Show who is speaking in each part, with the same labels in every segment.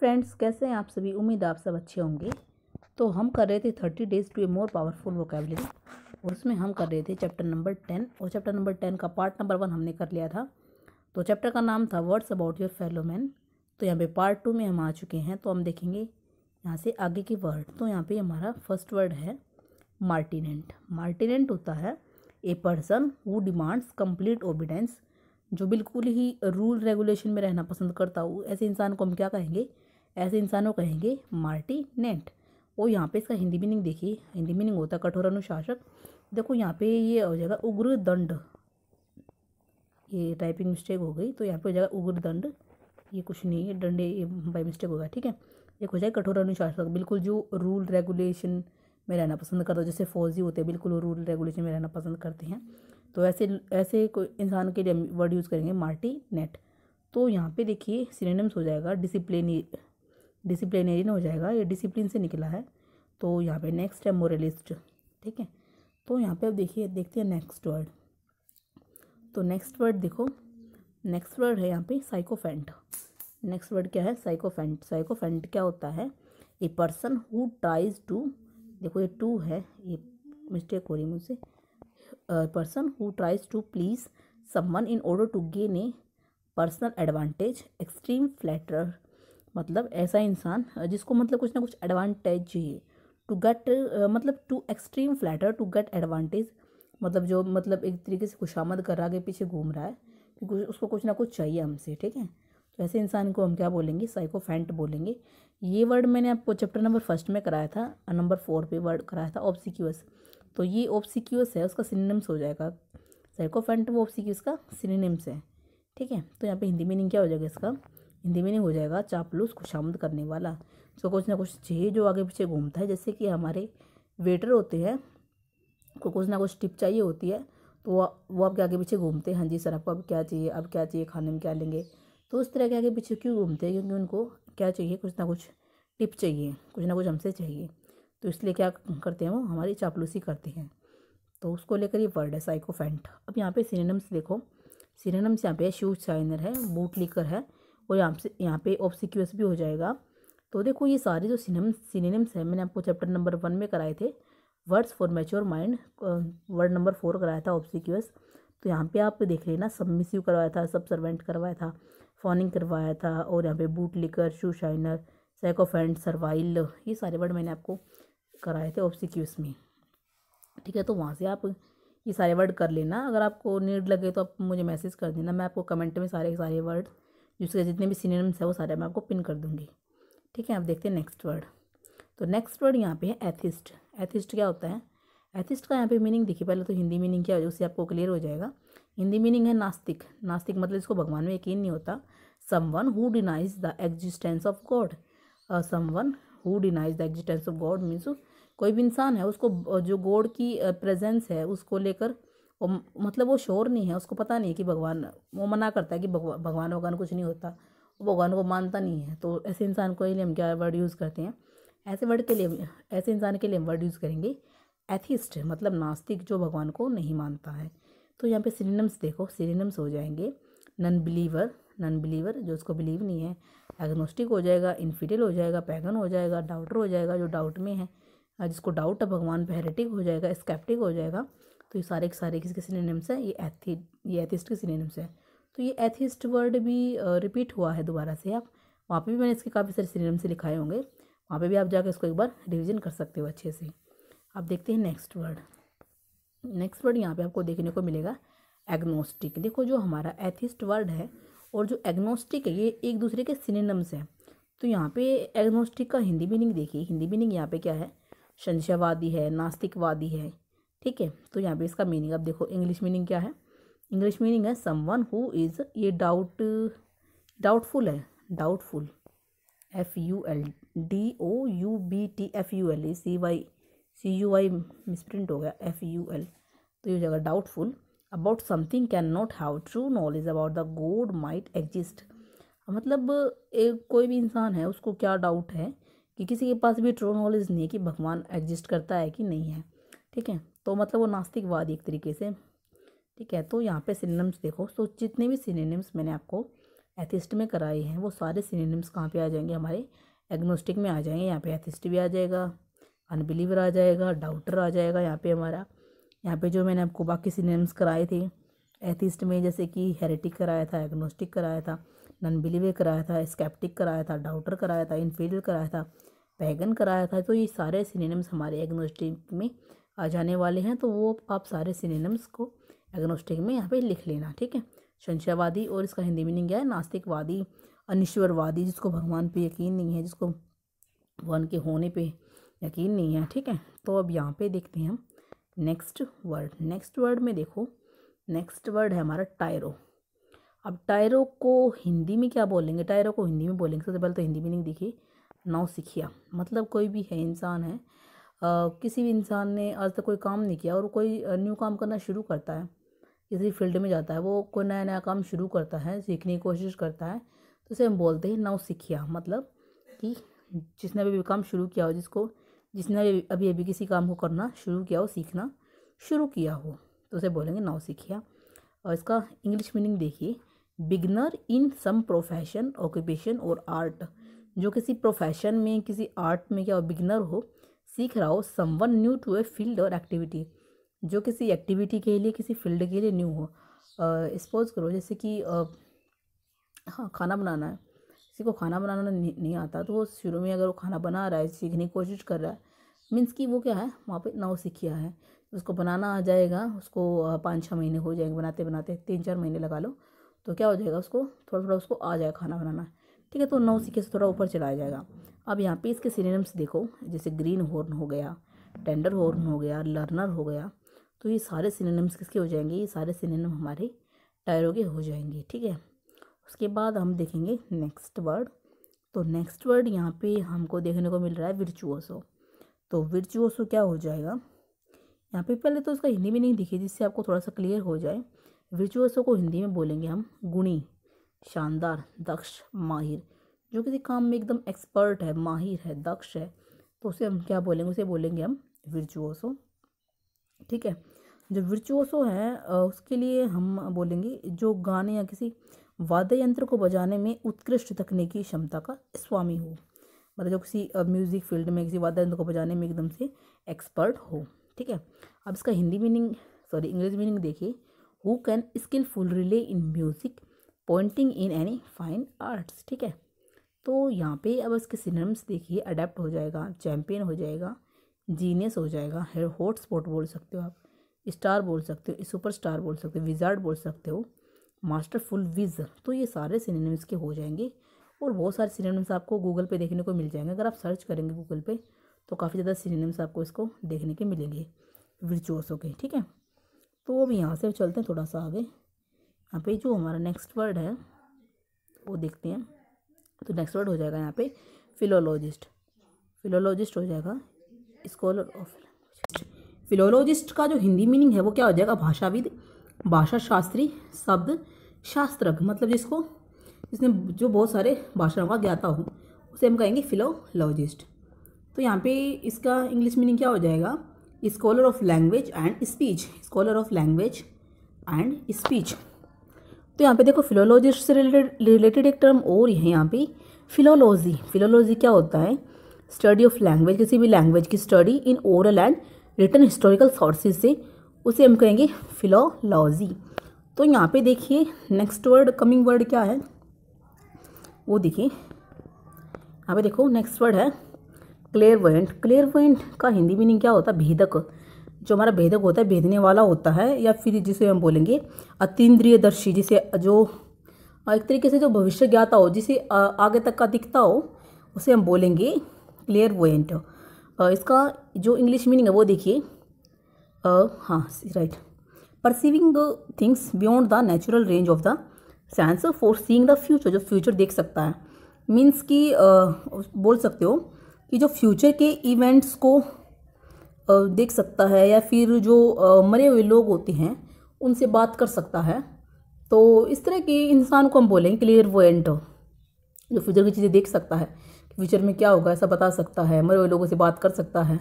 Speaker 1: Friends, कैसे हैं आप सभी। उम्मीद आप सब अच्छे होंगे। तो हम कर रहे थे 30 days to a more powerful vocabulary, और उसमें हम कर रहे थे चैप्टर नंबर 10। और चैप्टर नंबर 10 का पार्ट नंबर 1 हमने कर लिया था। तो चैप्टर का नाम था words about your fellow man. तो यहाँ पे पार्ट 2 में हम आ चुके हैं। तो हम देखेंगे यहाँ से आगे के वर्ड। तो यहाँ पे हमारा फर्स्ट वर्ड है मार्टिनेंट। मार्टिनेंट होता है a person who demands complete obedience, जो बिल्कुल ही रूल रेगुलेशन में रहना पसंद करता हो, ऐसे इंसान को हम क्या कहेंगे, ऐसे इंसानों कहेंगे मार्टिनेंट। और यहाँ पे इसका हिंदी मीनिंग देखिए, हिंदी मीनिंग होता है कठोर अनुशासक। देखो यहाँ पे ये हो जाएगा उग्र दंड, ये टाइपिंग मिस्टेक हो गई, तो यहाँ पे हो जाएगा उग्र दंड, ये कुछ नहीं है, डंडे ये बाई मिस्टेक होगा, ठीक है। एक हो जाएगा कठोर अनुशासक, बिल्कुल जो रूल रेगुलेशन में रहना पसंद करता है, जैसे फौजी होते हैं बिल्कुल रूल रेगुलेशन में रहना पसंद करते हैं। तो ऐसे कोई इंसान के लिए वर्ड यूज़ करेंगे मार्टिनेट। तो यहाँ पे देखिए सिनोनिम्स हो जाएगा डिसिप्लिनरी हो जाएगा, ये डिसिप्लिन से निकला है। तो यहाँ पे नेक्स्ट है मोरलिस्ट, ठीक है। तो यहाँ पे अब देखिए देखते हैं नेक्स्ट वर्ड। तो नेक्स्ट वर्ड देखो, नेक्स्ट वर्ड है यहाँ पे साइकोफेंट। नेक्स्ट वर्ड क्या है, साइकोफेंट। साइकोफेंट क्या होता है, a person who tries to, देखो ये टू है, ये मिस्टेक हो रही है मुझसे, person who tries to please someone in order to gain a personal advantage, extreme flatterer, मतलब ऐसा इंसान जिसको मतलब कुछ ना कुछ एडवांटेज चाहिए, टू गेट मतलब to extreme flatter to get advantage, मतलब जो मतलब एक तरीके से खुशामद कर आगे पीछे घूम रहा है क्योंकि उसको कुछ ना कुछ चाहिए हमसे, ठीक है। तो ऐसे इंसान को हम क्या बोलेंगे, साइकोफेंट बोलेंगे। ये वर्ड मैंने आपको चैप्टर नंबर 1 में कराया था, नंबर 4 पे वर्ड कराया था ऑब्सिक्यूअस। तो ये ऑब्सिक्यूअस है, उसका सिनोनिम्स हो जाएगा साइकोफेंट, वो ऑब्सिक्यूअस का सिनोनिम्स है, ठीक है। तो यहाँ पे हिंदी मीनिंग क्या हो जाएगा, इसका हिंदी मीनिंग हो जाएगा चापलूस खुशामद करने वाला, उसको कुछ ना कुछ चाहिए जो आगे पीछे घूमता है। जैसे कि हमारे वेटर होते हैं, को कुछ ना कुछ टिप चाहिए होती है, तो वो आपके आगे पीछे घूमते हैं, हाँ जी सर आपको अब क्या चाहिए, अब क्या चाहिए, खाने में क्या लेंगे। तो उस तरह के आगे पीछे क्यों घूमते हैं, क्योंकि उनको क्या चाहिए, कुछ ना कुछ टिप चाहिए, कुछ ना कुछ हमसे चाहिए, तो इसलिए क्या करते हैं, वो हमारी चापलूसी करते हैं। तो उसको लेकर ये वर्ड है साइकोफेंट। अब यहाँ पे सिनोनिम्स देखो, सिनोनिम्स यहाँ पे शूज शाइनर है, बूट लीकर है, और यहाँ पे ऑब्सिक्यूअस भी हो जाएगा। तो देखो ये सारे जो सिनोनिम्स हैं मैंने आपको चैप्टर नंबर 1 में कराए थे, words for mature mind, word number 4 कराया था ऑब्सिक्यूअस। तो यहाँ पे आप देख लेना, सबमिसिव करवाया था, सबसर्वेंट करवाया था, फॉनिंग करवाया था, और यहाँ पे बूट लीकर, शू शाइनर, साइकोफेंट, सर्वाइल, ये सारे वर्ड मैंने आपको कराए थे ऑब्सिक्यूअस में, ठीक है। तो वहाँ से आप ये सारे वर्ड कर लेना, अगर आपको नीड लगे तो आप मुझे मैसेज कर देना, मैं आपको कमेंट में सारे वर्ड जिसके जितने भी सिनोनिम्स है वो सारे मैं आपको पिन कर दूँगी, ठीक है। आप देखते हैं नेक्स्ट वर्ड। तो नेक्स्ट वर्ड यहाँ पे है एथिस्ट। एथिस्ट क्या होता है, एथिस्ट का यहाँ पे मीनिंग देखिए, पहले तो हिंदी मीनिंग क्या है उससे आपको क्लियर हो जाएगा। हिंदी मीनिंग है नास्तिक। नास्तिक मतलब इसको भगवान में यकीन नहीं होता। Someone who denies the existence of God, someone who denies the existence of God means कोई भी इंसान है उसको जो गॉड की प्रेजेंस है उसको लेकर मतलब वो श्योर नहीं है, उसको पता नहीं है कि भगवान, वो मना करता है कि भगवान कुछ नहीं होता, वो भगवान को मानता नहीं है। तो ऐसे इंसान को लिए हम क्या वर्ड यूज़ करते हैं, ऐसे वर्ड के लिए, ऐसे इंसान के लिए हम वर्ड यूज़ करेंगे एथिस्ट, मतलब नास्तिक जो भगवान को नहीं मानता है। तो यहाँ पे सिनोनिम्स देखो, सिनोनिम्स हो जाएंगे नन बिलीवर जो उसको बिलीव नहीं है, एग्नोस्टिक हो जाएगा, इन्फिडेल हो जाएगा, पैगन हो जाएगा, डाउटर हो जाएगा जो डाउट में है, जिसको डाउट है भगवान पे, हेरेटिक हो जाएगा, स्केप्टिक हो जाएगा। तो ये सारे के सारे किसके सिनोनिम्स हैं, ये एथिस्ट के सिनोनिम्स हैं। तो ये एथिस्ट वर्ड भी रिपीट हुआ है दोबारा से, आप वहाँ पे भी मैंने इसके काफ़ी सारे सिनोनिम्स लिखाए होंगे, वहाँ पे भी आप जाकर इसको एक बार रिवीजन कर सकते हो अच्छे से। अब देखते हैं नेक्स्ट वर्ड। नेक्स्ट वर्ड यहाँ पे आपको देखने को मिलेगा एग्नोस्टिक। देखो जो हमारा एथिस्ट वर्ड है और जो एग्नोस्टिक है ये एक दूसरे के सिनोनिम्स हैं। तो यहाँ पे एग्नोस्टिक का हिंदी मीनिंग देखिए, हिंदी मीनिंग यहाँ पे क्या है, संशयवादी है, नास्तिकवादी है, ठीक है। तो यहाँ पे इसका मीनिंग अब देखो, इंग्लिश मीनिंग क्या है, इंग्लिश मीनिंग है समवन हु इज़, ये डाउटफुल है, डाउटफुल, FUL, DOUBTFUL, मिसप्रिंट हो गया, FUL, तो ये हो जाएगा doubtful about something can not have true knowledge about the God might exist. मतलब एक कोई भी इंसान है उसको क्या डाउट है कि किसी के पास भी ट्रू नॉलेज नहीं है कि भगवान एग्जिस्ट करता है कि नहीं है, ठीक है। तो मतलब वो नास्तिकवादी एक तरीके से, ठीक है। तो यहाँ पे सिनोनिम्स देखो, तो जितने भी सिनोनिम्स मैंने आपको एथिस्ट में कराए हैं वो सारे सिनोनिम्स कहाँ पे आ जाएंगे, हमारे एग्नोस्टिक में आ जाएंगे। यहाँ पे एथिस्ट भी आ जाएगा, अनबिलीवर आ जाएगा, डाउटर आ जाएगा यहाँ पे हमारा। यहाँ पे जो मैंने आपको बाकी सिनोनिम्स कराए थे एथिस्ट में, जैसे कि हेरेटिक कराया था, एग्नोस्टिक कराया था, नॉन बिलीवर कराया था, स्केप्टिक कराया था, डाउटर कराया था, इनफीरियर कराया था, पैगन कराया था। तो ये सारे सिनोनिम्स हमारे एग्नोस्टिक में आ जाने वाले हैं। तो वो आप सारे सिनोनिम्स को एग्नोस्टिक में यहाँ पे लिख लेना, ठीक है। संशयवादी, और इसका हिंदी मीनिंग क्या है, नास्तिकवादी, अनिश्वरवादी, जिसको भगवान पे यकीन नहीं है, जिसको भगवान के होने पे यकीन नहीं है, ठीक है। तो अब यहाँ पे देखते हैं हम नेक्स्ट वर्ड। नेक्स्ट वर्ड में देखो, नेक्स्ट वर्ड है हमारा टायरो। अब टायरो को हिंदी में क्या बोलेंगे, टायरो को हिंदी में बोलेंगे सबसे पहले तो हिंदी मीनिंग देखिए, नौसिखिया। मतलब कोई भी है इंसान है, किसी भी इंसान ने आज तक कोई काम नहीं किया और कोई न्यू काम करना शुरू करता है, किसी फील्ड में जाता है, वो कोई नया नया काम शुरू करता है, सीखने की कोशिश करता है, तो उसे हम बोलते हैं नौसिखिया। मतलब कि जिसने अभी काम शुरू किया हो, जिसने अभी अभी किसी काम को करना शुरू किया हो, सीखना शुरू किया हो, तो उसे बोलेंगे नौसिखिया। और इसका इंग्लिश मीनिंग देखिए, बिगनर इन सम प्रोफेशन, ऑक्यूपेशन और आर्ट। जो किसी प्रोफेशन में, किसी आर्ट में क्या हो, बिगनर हो, सीख रहा हो। Someone new to a field और एक्टिविटी, जो किसी एक्टिविटी के लिए, किसी फील्ड के लिए न्यू हो। सपोज करो जैसे कि हाँ, खाना बनाना है, किसी को खाना बनाना नहीं आता, तो वो शुरू में अगर वो खाना बना रहा है, सीखने की कोशिश कर रहा है, मीन्स कि वो क्या है, वहाँ पे नौसिखिया है। उसको बनाना आ जाएगा, उसको 5-6 महीने हो जाएंगे बनाते बनाते, 3-4 महीने लगा लो, तो क्या हो जाएगा, उसको थोड़ा थोड़ा उसको आ जाएगा खाना बनाना, ठीक है। तो नौसिखिया से थोड़ा ऊपर चला जाएगा। अब यहाँ पे इसके सिनोनिम्स देखो, जैसे ग्रीन हॉर्न हो गया, टेंडर हॉर्न हो गया, लर्नर हो गया। तो ये सारे सिनोनिम्स किसके हो जाएंगे, ये सारे सिनोनिम हमारे टायरो के हो जाएंगे, ठीक है। उसके बाद हम देखेंगे नेक्स्ट वर्ड। तो नेक्स्ट वर्ड यहाँ पे हमको देखने को मिल रहा है विर्चुओसो। तो विर्चुओसो क्या हो जाएगा, यहाँ पे पहले तो उसका हिंदी मीनिंग देखिए, जिससे आपको थोड़ा सा क्लियर हो जाए। विर्चुओसो को हिंदी में बोलेंगे हम गुणी, शानदार, दक्ष, माहिर। जो किसी काम में एकदम एक्सपर्ट है, माहिर है, दक्ष है, तो उसे हम क्या बोलेंगे, उसे बोलेंगे हम विर्चुओसो, ठीक है। जो विर्चुओसो है उसके लिए हम बोलेंगे जो गाने या किसी वाद्य यंत्र को बजाने में उत्कृष्ट तकनीकी क्षमता का स्वामी हो। मतलब जो किसी म्यूज़िक फील्ड में किसी वाद्य यंत्र को बजाने में एकदम से एक्सपर्ट हो, ठीक है। अब इसका Hindi meaning, sorry English meaning देखिए, who can skilful relay in music, pointing in any fine arts, ठीक है। तो यहाँ पे अब इसके सिनोनिम्स देखिए, अडेप्ट हो जाएगा, चैम्पियन हो जाएगा, जीनियस हो जाएगा, हॉट स्पॉट बोल सकते हो आप, स्टार बोल सकते हो, सुपरस्टार बोल सकते हो, विजार्ड बोल सकते हो, मास्टरफुल विज। तो ये सारे सिनोनिम्स के हो जाएंगे। और बहुत सारे सिनोनिम्स आपको गूगल पे देखने को मिल जाएंगे, अगर आप सर्च करेंगे गूगल पे तो काफ़ी ज़्यादा सिनोनिम्स आपको इसको देखने के मिलेंगे विर्चुओसो के, ठीक है। तो अब यहाँ से चलते हैं थोड़ा सा आगे। यहाँ पे जो हमारा नेक्स्ट वर्ड है वो देखते हैं। तो नेक्स्ट वर्ड हो जाएगा यहाँ पे फिलोलॉजिस्ट। फिलोलॉजिस्ट हो जाएगा स्कॉलर ऑफ लैंग्वेज। फिलोलॉजिस्ट का जो हिंदी मीनिंग है वो क्या हो जाएगा, भाषाविद, भाषा शास्त्री, शब्द शास्त्रज्ञ। मतलब जिसने जो बहुत सारे भाषाओं का ज्ञाता हो, उसे हम कहेंगे फिलोलॉजिस्ट। तो यहाँ पे इसका इंग्लिश मीनिंग क्या हो जाएगा, scholar of language and speech, scholar of language and speech. तो यहाँ पे देखो फिलोलॉजिस्ट से रिलेटेड एक टर्म और है यहाँ पे, फिलोलॉजी। फिलोलॉजी क्या होता है, स्टडी ऑफ लैंग्वेज, किसी भी लैंग्वेज की study in oral and written historical sources से, उसे हम कहेंगे फिलोलॉजी। तो यहाँ पे देखिए नेक्स्ट वर्ड, कमिंग वर्ड क्या है वो देखिए, यहाँ पे देखो नेक्स्ट वर्ड है क्लेयरवॉयंट। क्लेयरवॉयंट का हिंदी मीनिंग क्या होता है, भेदक। जो हमारा भेदक होता है, भेदने वाला होता है, या फिर जिसे हम बोलेंगे अतीन्द्रियदर्शी, जिसे जो एक तरीके से जो भविष्य ज्ञाता हो, जिसे आगे तक का दिखता हो, उसे हम बोलेंगे क्लेयरवॉयंट। इसका जो इंग्लिश मीनिंग है वो देखिए, हाँ right, perceiving things beyond the natural range of the sense, for seeing the future, जो फ्यूचर देख सकता है। मीन्स कि बोल सकते हो कि जो फ्यूचर के इवेंट्स को देख सकता है, या फिर जो मरे हुए लोग होते हैं उनसे बात कर सकता है। तो इस तरह के इंसान को हम बोलेंगे क्लेयरवॉयंट, जो फ्यूचर की चीज़ें देख सकता है, फ्यूचर में क्या होगा ऐसा बता सकता है, मरे हुए लोगों से बात कर सकता है,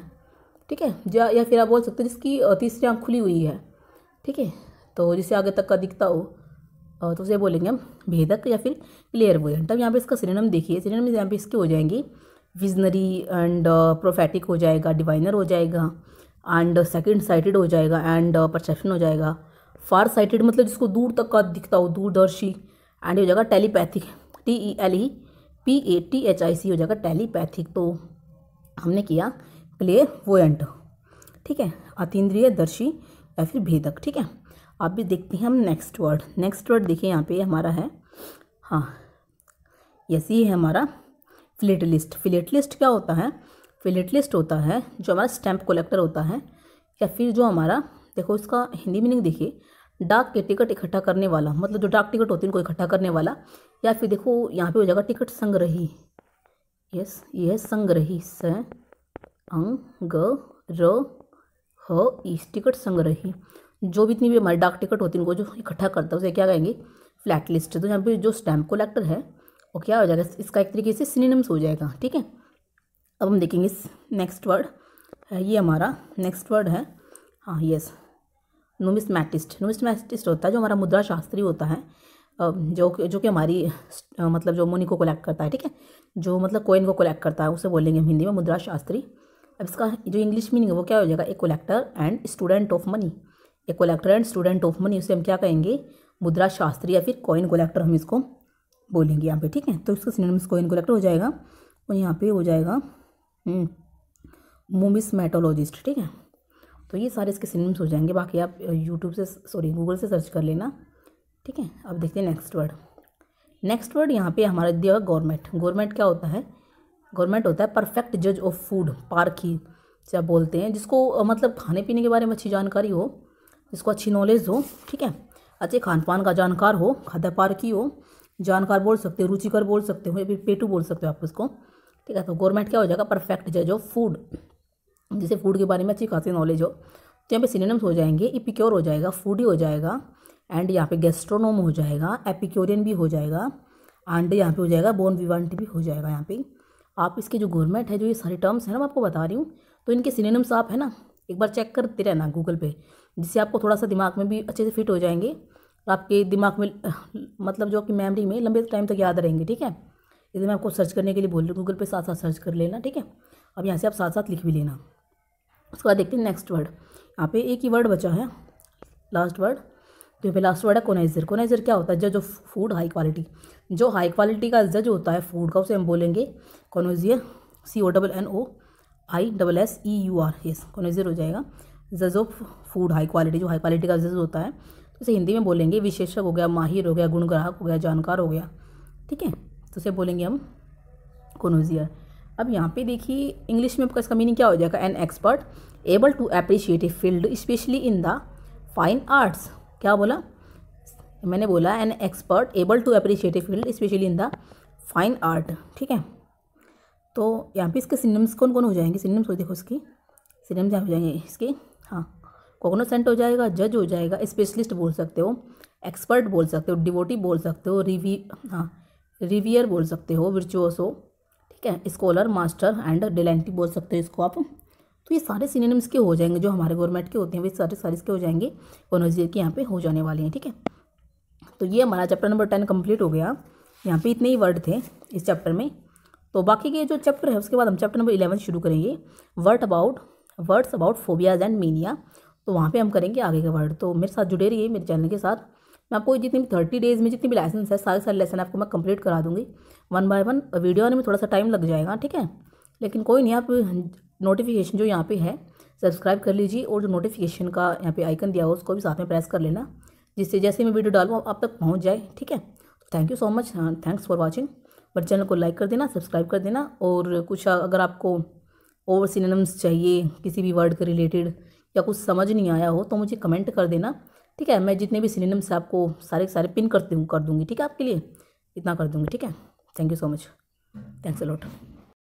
Speaker 1: ठीक है। या फिर आप बोल सकते हो जिसकी तीसरी आँख खुली हुई है, ठीक है, तो जिसे आगे तक का दिखता हो, तो उसे बोलेंगे हम भेदक या फिर क्लेयरवोयंट। अब यहाँ पे इसका सिनोनिम देखिए, सिनोनिम यहाँ पे इसके हो जाएंगे विजनरी एंड प्रोफेटिक हो जाएगा, डिवाइनर हो जाएगा एंड सेकंड साइटेड हो जाएगा एंड परसेप्शन हो जाएगा। फार साइटेड मतलब जिसको दूर तक का दिखता हो, दूरदर्शी। एंड हो जाएगा टेलीपैथिक, TELEPATHIC हो जाएगा टेलीपैथिक। तो हमने किया क्लेयरवोयंट, ठीक है, अतीन्द्रिय दर्शी या फिर भेदक, ठीक है। अब भी देखते हैं हम नेक्स्ट वर्ड। नेक्स्ट वर्ड देखिए यहाँ पे हमारा है, हाँ यस, ये है हमारा फिलेटलिस्ट। फिलेटलिस्ट क्या होता है? फिलेटलिस्ट होता है जो हमारा स्टैम्प कलेक्टर होता है, या फिर जो हमारा, देखो इसका हिंदी मीनिंग देखिए, डाक के टिकट इकट्ठा करने वाला, मतलब जो डाक टिकट होती है उनको इकट्ठा करने वाला। या फिर देखो यहाँ पे हो जाएगा टिकट संग्रही, यस ये है संग्रही, स अंग र ह इस, टिकट संग्रही। जो भी इतनी भी हमारी डाक टिकट होती है उनको जो इकट्ठा करता है उसे क्या कहेंगे? Flat list. तो यहाँ पे जो स्टैम्प कलेक्टर है वो क्या हो जाएगा? इसका एक तरीके से सिनोनिम्स हो जाएगा, ठीक है। अब हम देखेंगे इस नेक्स्ट वर्ड है, ये हमारा नेक्स्ट वर्ड है, हाँ यस, नुमिस्मैटिस्ट। नुमिस्मैटिस्ट होता है जो हमारा मुद्रा शास्त्री होता है, जो कि हमारी मतलब जो मनी को कलेक्ट करता है, ठीक है, जो मतलब कॉइन को कलेक्ट करता है, उसे बोलेंगे हम हिंदी में मुद्रा शास्त्री। अब इसका जो इंग्लिश मीनिंग है वो क्या हो जाएगा? ए collector and student of money. A collector and student of money, उसे हम क्या कहेंगे? मुद्रा शास्त्री या फिर कॉइन कलेक्टर हम इसको बोलेंगे यहाँ पे, ठीक है। तो इसका सिनोनिम्स कॉइन कलेक्टर हो जाएगा और यहाँ पे हो जाएगा नुमिस्मैटोलॉजिस्ट, ठीक है। तो ये सारे इसके सिनोनिम्स हो जाएंगे, बाकी आप यूट्यूब से, सॉरी गूगल से सर्च कर लेना, ठीक है। अब देखते हैं नेक्स्ट वर्ड। नेक्स्ट वर्ड यहाँ पे हमारा दिया हुआ गवर्नमेंट। गवर्नमेंट क्या होता है? गवर्नमेंट होता है परफेक्ट जज ऑफ फूड, पारखी से आप बोलते हैं, जिसको मतलब खाने पीने के बारे में अच्छी जानकारी हो, जिसको अच्छी नॉलेज हो, ठीक है, अच्छे खान पान का जानकार हो, खाद्य पारखी हो, जानकार बोल सकते हो, रुचिकर बोल सकते हो, या फिर पेटू बोल सकते हो आप उसको, ठीक है। तो गवर्नमेंट क्या हो जाएगा? परफेक्ट जज ऑफ फूड, जिसे फूड के बारे में अच्छी खासी नॉलेज हो। तो यहाँ पे सिनोनिम्स हो जाएंगे, इपिक्योर हो जाएगा, फूडी हो जाएगा, एंड यहाँ पे गैस्ट्रोनोम हो जाएगा, एपिक्योरियन भी हो जाएगा, एंड यहाँ पे हो जाएगा बोन विवांट भी हो जाएगा। यहाँ पे आप इसके जो गवर्नमेंट है, जो ये सारे टर्म्स हैं ना मैं आपको बता रही हूँ, तो इनके सिनोनिम्स आप है ना एक बार चेक करते रहना गूगल पे, जिससे आपको थोड़ा सा दिमाग में भी अच्छे से फिट हो जाएंगे और आपके दिमाग में मतलब जो आपकी मेमोरी में लंबे टाइम तक याद रहेंगे, ठीक है। इसलिए मैं आपको सर्च करने के लिए बोल रही हूँ, गूगल पे साथ साथ सर्च कर लेना, ठीक है। अब यहाँ से आप साथ साथ लिख भी लेना। उसके बाद देखते हैं नेक्स्ट वर्ड। यहाँ पे एक ही वर्ड बचा है, लास्ट वर्ड। तो यहाँ पे लास्ट वर्ड है कोनाइजर। कोनाइजर क्या होता है? जज ऑफ फूड हाई क्वालिटी। जो हाई क्वालिटी का जज होता है फूड का, उसे हम बोलेंगे कोनाइजर, CONNOISSEUR, यस कोनाइजर हो जाएगा। जज ऑफ फूड हाई क्वालिटी, जो हाई क्वालिटी का जज होता है, तो उसे हिंदी में बोलेंगे विशेषज्ञ हो गया, माहिर हो गया, गुणग्राहक हो गया, जानकार हो गया, ठीक है। तो उसे बोलेंगे हम कोनाइजर। अब यहाँ पे देखिए इंग्लिश में इसका मीनिंग क्या हो जाएगा? An expert able to appreciate a field specially in the fine arts. क्या बोला मैंने? बोला an expert able to appreciate a field specially in the fine art, ठीक है। तो यहाँ पे इसके सिनोनिम्स कौन कौन हो जाएंगे? सिनोनिम्स हो देखो इसकी सिनोनिम्स हो जाएंगे इसके, हाँ कॉग्निसेंट हो जाएगा, जज हो जाएगा, स्पेशलिस्ट बोल सकते हो, एक्सपर्ट बोल सकते हो, डिवोटी बोल सकते हो, रिवियर बोल सकते हो, विर्चुओसो, ठीक है, स्कॉलर, मास्टर एंड डिलेंटी बोल सकते हो इसको आप। तो ये सारे सिनोनिम्स के हो जाएंगे जो हमारे गवर्नमेंट के होते हैं, वे सारे इसके हो जाएंगे, कोनाइजर के यहाँ पे हो जाने वाले हैं, ठीक है। तो ये हमारा चैप्टर नंबर 10 कंप्लीट हो गया। यहाँ पे इतने ही वर्ड थे इस चैप्टर में। तो बाकी के जो चैप्टर है उसके बाद हम चैप्टर नंबर 11 शुरू करेंगे, words about phobias and mania. तो वहाँ पे हम करेंगे आगे के वर्ड। तो मेरे साथ जुड़े रहिए मेरे चैनल के साथ। मैं आपको जितनी भी 30 डेज़ में जितनी भी लाइसेंस है सारे लेसन आपको मैं कंप्लीट करा दूँगी 1 बाय 1। वीडियो आने में थोड़ा सा टाइम लग जाएगा, ठीक है, लेकिन कोई नहीं, आप नोटिफिकेशन जो यहाँ पे है सब्सक्राइब कर लीजिए, और जो नोटिफिकेशन का यहाँ पे आइकन दिया हो उसको भी साथ में प्रेस कर लेना, जिससे जैसे मैं वीडियो डालूँ आप तक पहुँच जाए, ठीक है। तो thank you so much, thanks for watching. But channel को लाइक कर देना, सब्सक्राइब कर देना, और कुछ अगर आपको और सिनोनिम्स चाहिए किसी भी वर्ड के रिलेटेड या कुछ समझ नहीं आया हो तो मुझे कमेंट कर देना, ठीक है। मैं जितने भी सिनोनिम्स आपको सारे पिन कर दूँगी, ठीक है, आपके लिए इतना कर दूँगी, ठीक है। Thank you so much, thanks a lot.